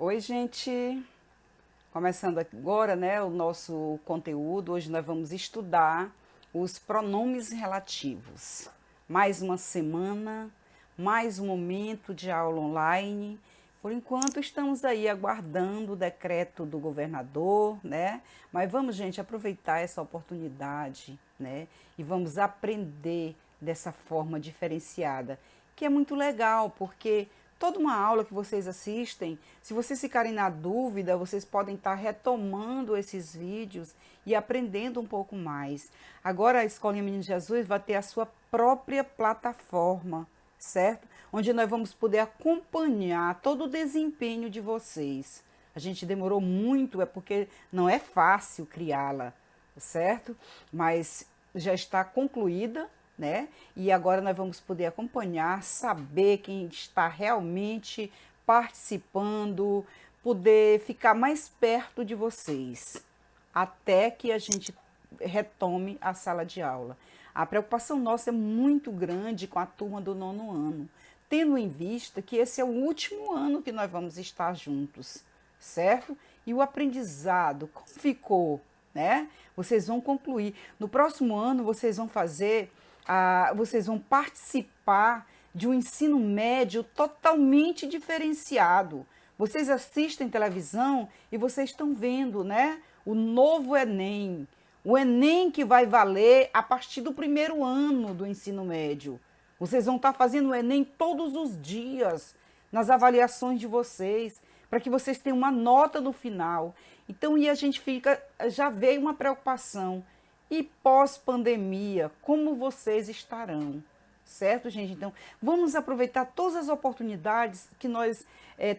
Oi, gente. Começando agora, né, o nosso conteúdo. Hoje nós vamos estudar os pronomes relativos. Mais uma semana, mais um momento de aula online. Por enquanto estamos aí aguardando o decreto do governador, né? Mas vamos, gente, aproveitar essa oportunidade, né? E vamos aprender dessa forma diferenciada, que é muito legal, porque toda uma aula que vocês assistem, se vocês ficarem na dúvida, vocês podem estar retomando esses vídeos e aprendendo um pouco mais. Agora a Escolinha Menino Jesus vai ter a sua própria plataforma, certo? Onde nós vamos poder acompanhar todo o desempenho de vocês. A gente demorou muito, é porque não é fácil criá-la, certo? Mas já está concluída, né? E agora nós vamos poder acompanhar, saber quem está realmente participando, poder ficar mais perto de vocês, até que a gente retome a sala de aula. A preocupação nossa é muito grande com a turma do 9º ano, tendo em vista que esse é o último ano que nós vamos estar juntos, certo? E o aprendizado, como ficou, né? Vocês vão concluir. No próximo ano, vocês vão fazer, vocês vão participar de um ensino médio totalmente diferenciado. Vocês assistem televisão e vocês estão vendo, né? O novo Enem. O Enem que vai valer a partir do primeiro ano do ensino médio. Vocês vão estar fazendo o Enem todos os dias, nas avaliações de vocês, para que vocês tenham uma nota no final. Então, e a gente fica, já veio uma preocupação. E pós-pandemia, como vocês estarão? Certo, gente? Então, vamos aproveitar todas as oportunidades que nós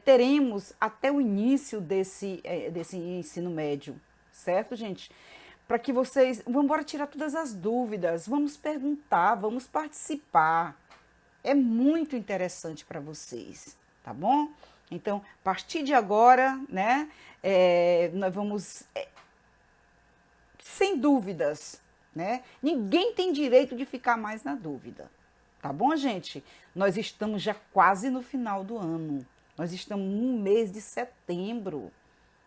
teremos até o início desse ensino médio. Certo, gente? Para que vocês, vamos embora tirar todas as dúvidas, vamos perguntar, vamos participar. É muito interessante para vocês, tá bom? Então, a partir de agora, né, nós vamos, sem dúvidas, né? Ninguém tem direito de ficar mais na dúvida, tá bom, gente? Nós estamos já quase no final do ano, nós estamos no mês de setembro,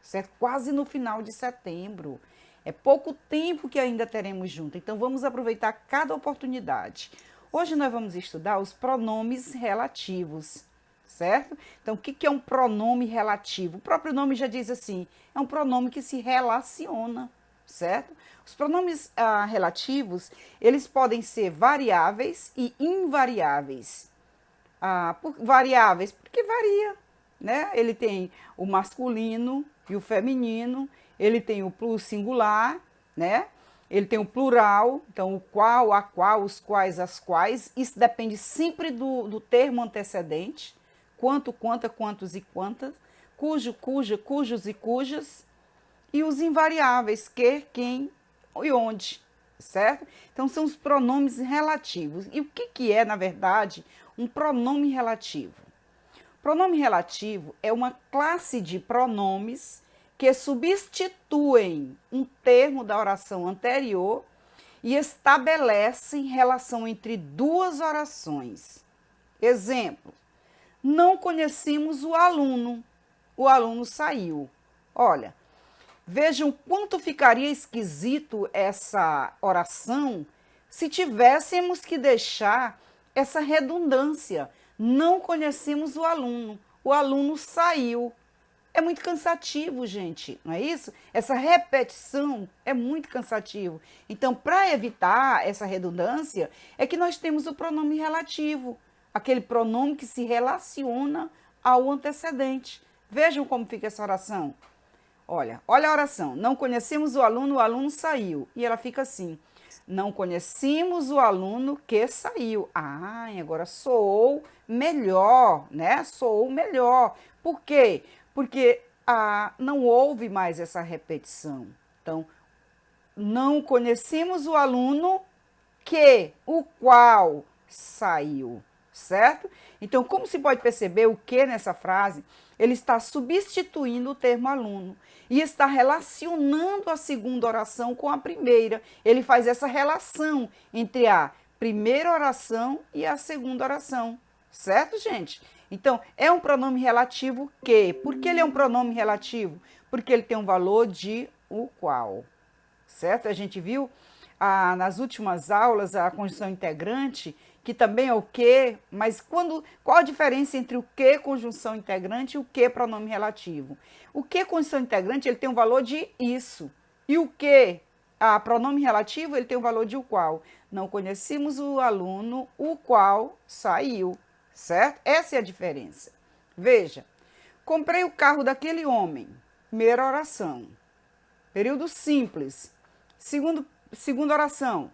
certo? Quase no final de setembro. É pouco tempo que ainda teremos junto, então vamos aproveitar cada oportunidade. Hoje nós vamos estudar os pronomes relativos, certo? Então, o que é um pronome relativo? O próprio nome já diz assim, é um pronome que se relaciona, certo? Os pronomes relativos, eles podem ser variáveis e invariáveis. Variáveis, porque varia, né? Ele tem o masculino e o feminino, ele tem o singular, né? Ele tem o plural, então o qual, a qual, os quais, as quais. Isso depende sempre do termo antecedente. Quanto, quanta, quantos e quantas. Cujo, cuja, cujos e cujas. E os invariáveis, que, quem e onde, certo? Então são os pronomes relativos. E o que é, na verdade, um pronome relativo? Pronome relativo é uma classe de pronomes que substituem um termo da oração anterior e estabelecem relação entre duas orações. Exemplo: não conhecemos o aluno saiu. Olha, vejam quanto ficaria esquisito essa oração se tivéssemos que deixar essa redundância. Não conhecemos o aluno saiu. É muito cansativo, gente, não é isso? Essa repetição é muito cansativo. Então, para evitar essa redundância, é que nós temos o pronome relativo, aquele pronome que se relaciona ao antecedente. Vejam como fica essa oração. Olha a oração. Não conhecemos o aluno saiu. E ela fica assim. Não conhecemos o aluno que saiu. Ah, agora soou melhor, né? Soou melhor. Por quê? Porque não houve mais essa repetição. Então, não conhecemos o aluno o qual saiu, certo? Então, como se pode perceber, o que nessa frase, ele está substituindo o termo aluno e está relacionando a segunda oração com a primeira. Ele faz essa relação entre a primeira oração e a segunda oração, certo, gente? Então, é um pronome relativo que. Por que ele é um pronome relativo? Porque ele tem um valor de o qual, certo? A gente viu nas últimas aulas a conjunção integrante, que também é o que, mas qual a diferença entre o que conjunção integrante e o que pronome relativo? O que conjunção integrante, ele tem um valor de isso. E o que pronome relativo, ele tem o valor de o qual. Não conhecemos o aluno, o qual saiu, certo? Essa é a diferença. Veja, comprei o carro daquele homem. Primeira oração. Período simples. Segunda oração.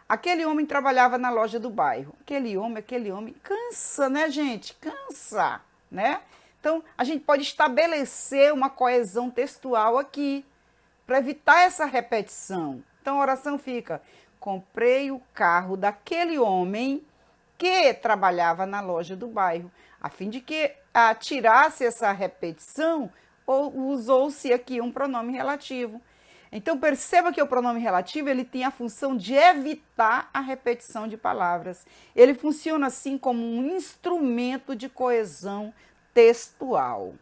Aquele homem trabalhava na loja do bairro. Aquele homem. Cansa, né, gente? Cansa, né? Então, a gente pode estabelecer uma coesão textual aqui, para evitar essa repetição. Então, a oração fica: comprei o carro daquele homem que trabalhava na loja do bairro. A fim de que tirasse essa repetição, usou-se aqui um pronome relativo. Então, perceba que o pronome relativo, ele tem a função de evitar a repetição de palavras. Ele funciona assim como um instrumento de coesão textual.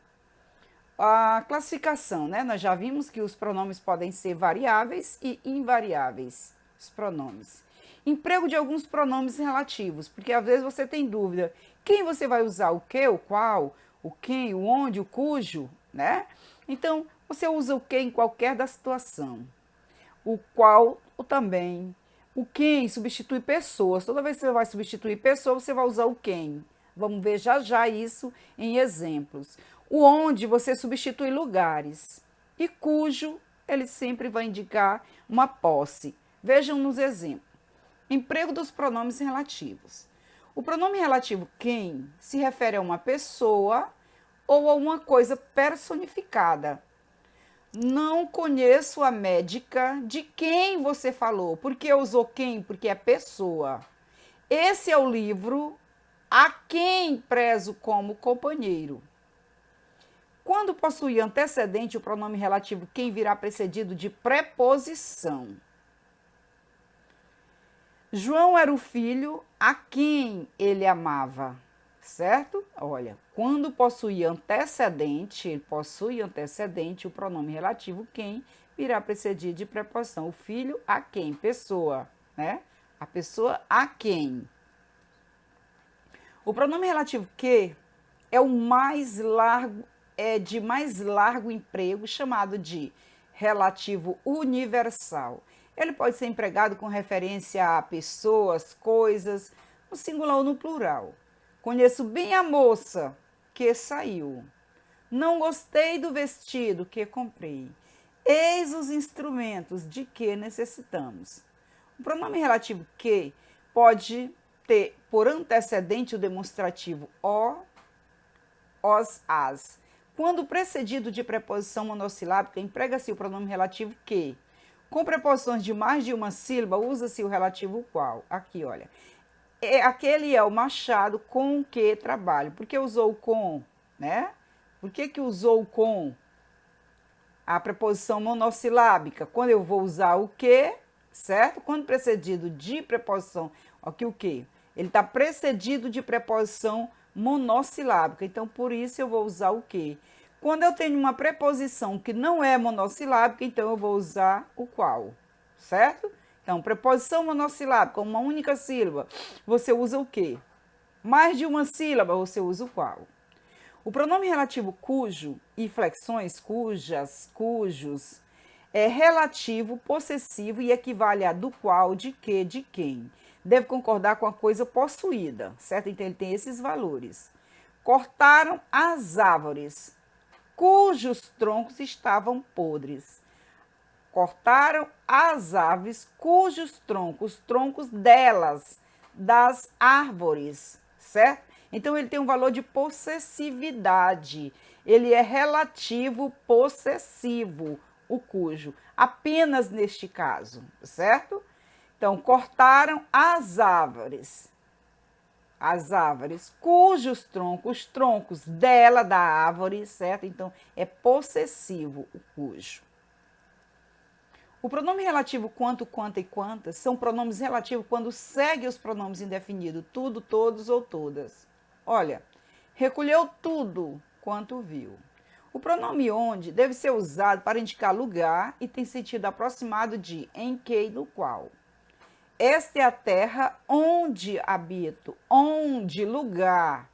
A classificação, né? Nós já vimos que os pronomes podem ser variáveis e invariáveis, os pronomes. Emprego de alguns pronomes relativos, porque às vezes você tem dúvida. Quem você vai usar? O que, o qual, o quem, o onde, o cujo, né? Então, você usa o que em qualquer da situação. O qual, o também. O quem substitui pessoas. Toda vez que você vai substituir pessoa, você vai usar o quem. Vamos ver já isso em exemplos. O onde você substitui lugares. E cujo, ele sempre vai indicar uma posse. Vejam nos exemplos. Emprego dos pronomes relativos. O pronome relativo quem se refere a uma pessoa ou a uma coisa personificada. Não conheço a médica de quem você falou. Por que usou quem? Porque é pessoa. Esse é o livro a quem prezo como companheiro. Quando possui antecedente, o pronome relativo quem virá precedido de preposição. João era o filho a quem ele amava, certo? Olha, quando possui antecedente, o pronome relativo quem virá precedido de preposição. O filho a quem? Pessoa, né? A pessoa a quem. O pronome relativo que é o mais largo, de mais largo emprego, chamado de relativo universal. Ele pode ser empregado com referência a pessoas, coisas, no singular ou no plural. Conheço bem a moça que saiu. Não gostei do vestido que comprei. Eis os instrumentos de que necessitamos. O pronome relativo que pode ter por antecedente o demonstrativo o, os, as. Quando precedido de preposição monossilábica, emprega-se o pronome relativo que. Com preposições de mais de uma sílaba, usa-se o relativo qual. Aqui, olha. Aquele é o machado com o que trabalho. Por que usou o com, né? Por que usou o com? A preposição monossilábica. Quando eu vou usar o que, certo? Quando precedido de preposição, aqui o que? Ele está precedido de preposição monossilábica. Então, por isso eu vou usar o que. Quando eu tenho uma preposição que não é monossilábica, então eu vou usar o qual, certo? Então, preposição monossilábica, uma única sílaba, você usa o quê? Mais de uma sílaba, você usa o qual. O pronome relativo cujo e flexões cujas, cujos, é relativo, possessivo e equivale a do qual, de que, de quem. Deve concordar com a coisa possuída, certo? Então, ele tem esses valores. Cortaram as árvores, cujos troncos estavam podres. Cortaram as aves, cujos troncos, os troncos delas, das árvores, certo? Então, ele tem um valor de possessividade. Ele é relativo possessivo, o cujo, apenas neste caso, certo? Então, cortaram as árvores, cujos troncos, os troncos dela, da árvore, certo? Então, é possessivo o cujo. O pronome relativo quanto, quanta e quantas são pronomes relativos quando segue os pronomes indefinidos, tudo, todos ou todas. Olha, recolheu tudo quanto viu. O pronome onde deve ser usado para indicar lugar e tem sentido aproximado de em que e no qual. Esta é a terra onde habito, onde lugar,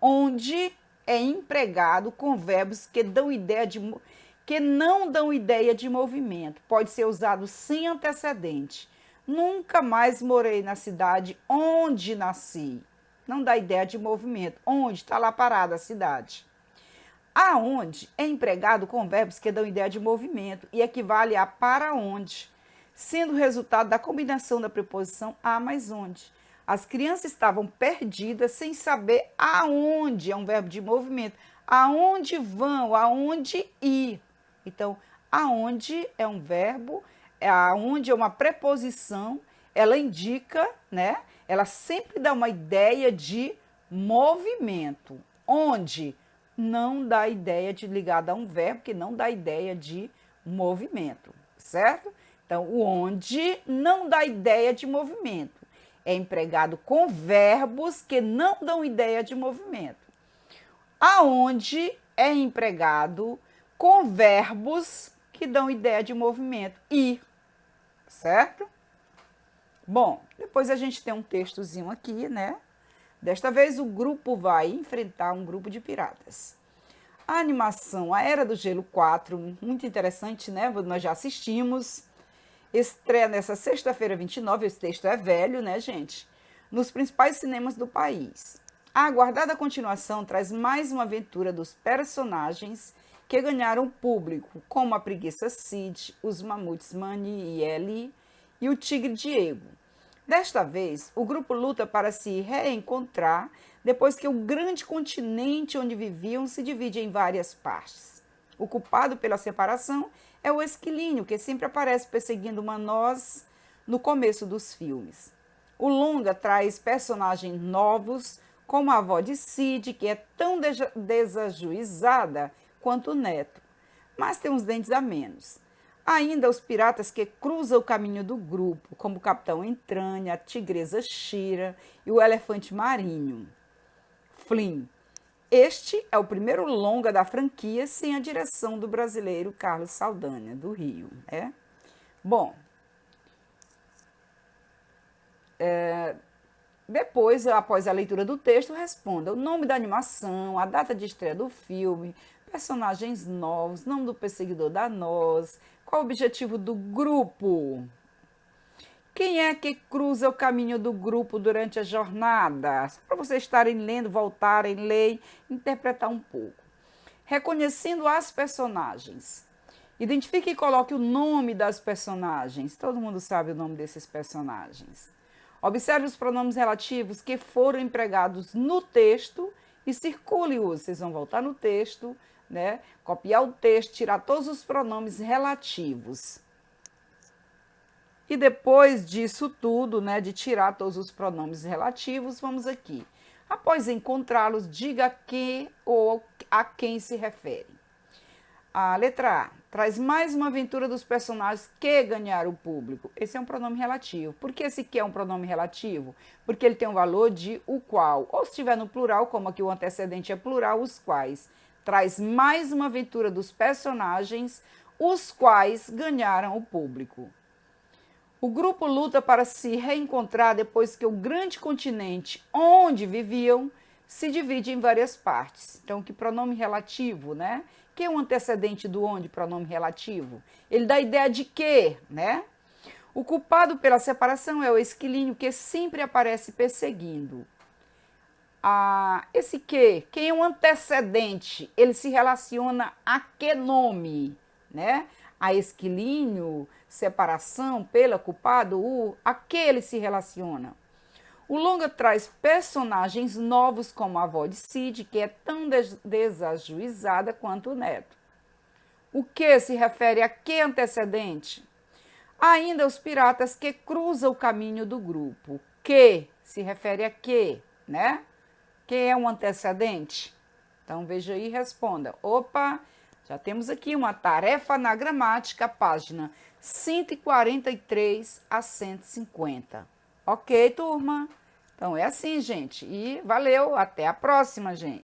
onde é empregado com verbos que não dão ideia de movimento. Pode ser usado sem antecedente. Nunca mais morei na cidade onde nasci. Não dá ideia de movimento. Onde está lá parada a cidade. Aonde é empregado com verbos que dão ideia de movimento e equivale a para onde, sendo o resultado da combinação da preposição a mais onde. As crianças estavam perdidas sem saber aonde é um verbo de movimento. Aonde vão, aonde ir. Então, aonde é um verbo, aonde é uma preposição, ela indica, né? Ela sempre dá uma ideia de movimento. Onde não dá ideia de ligada a um verbo, que não dá ideia de movimento, certo? Então, o onde não dá ideia de movimento. É empregado com verbos que não dão ideia de movimento. Aonde é empregado com verbos que dão ideia de movimento. Ir, certo? Bom, depois a gente tem um textozinho aqui, né? Desta vez o grupo vai enfrentar um grupo de piratas. A animação A Era do Gelo 4, muito interessante, né? Nós já assistimos. Estreia nessa sexta-feira 29, esse texto é velho, né, gente? Nos principais cinemas do país. A aguardada continuação traz mais uma aventura dos personagens que ganharam o público, como a preguiça Cid, os mamutes Manny e Ellie e o tigre Diego. Desta vez, o grupo luta para se reencontrar depois que o grande continente onde viviam se divide em várias partes. O culpado pela separação é o esquilinho, que sempre aparece perseguindo uma noz no começo dos filmes. O longa traz personagens novos, como a avó de Cid, que é tão desajuizada quanto o neto, mas tem uns dentes a menos. Ainda os piratas que cruzam o caminho do grupo, como o Capitão Entranha, a Tigresa Shira e o Elefante Marinho. Flynn. Este é o primeiro longa da franquia sem a direção do brasileiro Carlos Saldanha, do Rio. Bom, depois, após a leitura do texto, responda o nome da animação, a data de estreia do filme, personagens novos, nome do perseguidor da noz, qual o objetivo do grupo? Quem é que cruza o caminho do grupo durante a jornada? Só para vocês estarem lendo, voltarem, ler, interpretar um pouco. Reconhecendo as personagens. Identifique e coloque o nome das personagens. Todo mundo sabe o nome desses personagens. Observe os pronomes relativos que foram empregados no texto e circule-os. Vocês vão voltar no texto, né? Copiar o texto, tirar todos os pronomes relativos. E depois disso tudo, né, de tirar todos os pronomes relativos, vamos aqui. Após encontrá-los, diga a que ou a quem se refere. A letra A traz mais uma aventura dos personagens que ganharam o público. Esse é um pronome relativo. Por que esse que é um pronome relativo? Porque ele tem um valor de o qual. Ou se estiver no plural, como aqui o antecedente é plural, os quais. Traz mais uma aventura dos personagens, os quais ganharam o público. O grupo luta para se reencontrar depois que o grande continente onde viviam se divide em várias partes. Então, que pronome relativo, né? Que é um antecedente do onde, pronome relativo? Ele dá a ideia de que, né? O culpado pela separação é o esquilinho que sempre aparece perseguindo. Esse que, quem é um antecedente, ele se relaciona a que nome, né? A esquilinho, separação, pela, culpado, a que ele se relaciona. O longa traz personagens novos, como a avó de Cid, que é tão desajuizada quanto o neto. O que se refere a que antecedente? Ainda os piratas que cruzam o caminho do grupo. Que se refere a que, né? Que é um antecedente? Então, veja aí e responda. Opa, já temos aqui uma tarefa na gramática, página 143 a 150. Ok, turma? Então, é assim, gente. E valeu, até a próxima, gente.